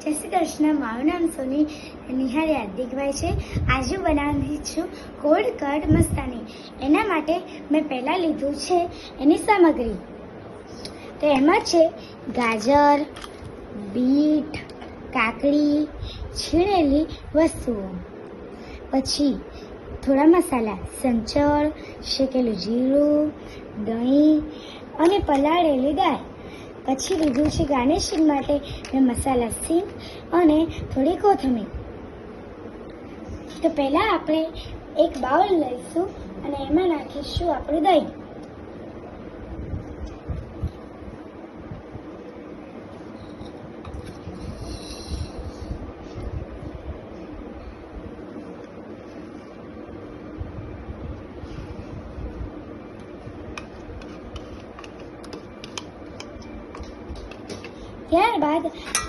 જય શ્રી કૃષ્ણ. મારું નામ સોની નિહારી હાર્દિકભાઈ છે. આજે હું બનાવવાની છું કોલ્ડ કટ મસ્તાની. એના માટે મેં પહેલાં લીધું છે એની સામગ્રી. તો એમાં છે ગાજર, બીટ, કાકડી, છીણેલી વસ્તુઓ, પછી થોડા મસાલા, સંચળ, શેકેલું જીરું, દહીં અને પલાળેલી દાળ. પછી લીધું છે ગાર્નિશિંગ માટે મેં મસાલા સિંગ અને થોડી કોથમીર. તો પહેલાં આપણે એક બાઉલ લઈશું અને એમાં નાખીશું આપણું દહીં. ત્યારબાદ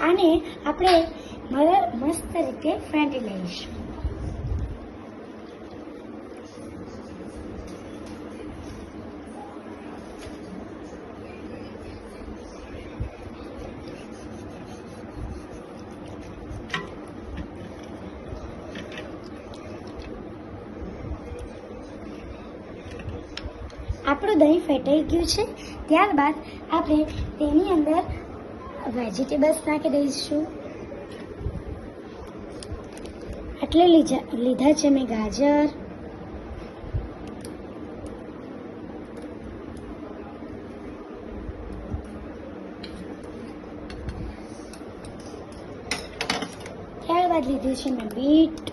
આને આપણે મસ્ત રીતે ફેંટી લઈશું. આપણું દહીં ફેટાઈ ગયું છે. ત્યારબાદ આપણે તેની અંદર વેજીટેબલ્સ નાખી દઈશું. આટલે લીધા છે મેં ગાજર, ત્યારબાદ લીધું છે મેં બીટ,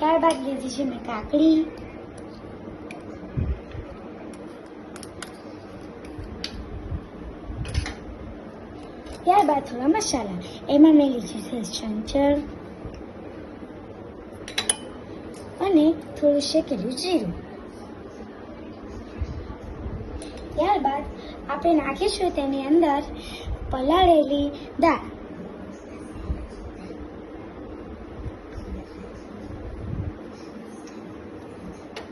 ત્યારબાદ લીધી છે મેં કાકડી, ત્યારબાદ થોડા મસાલા. એમાં મેં લીધી છે સંચળ અને થોડું શેકેલું જીરું. ત્યારબાદ આપણે નાખીશું તેની અંદર પલાળેલી દાળ.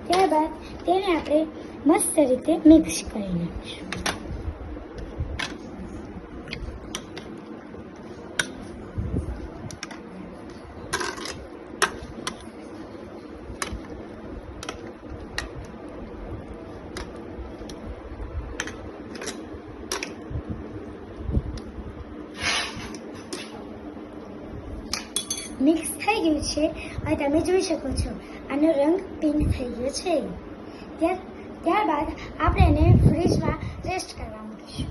ત્યારબાદ તેને આપણે મસ્ત રીતે મિક્સ કરી નાખીશું. મિક્સ થઈ ગયું છે. હવે તમે જોઈ શકો છો આનો રંગ પિંક થઈ ગયો છે. ત્યારબાદ આપણે એને ફ્રીજમાં રેસ્ટ કરવા મૂકીશું.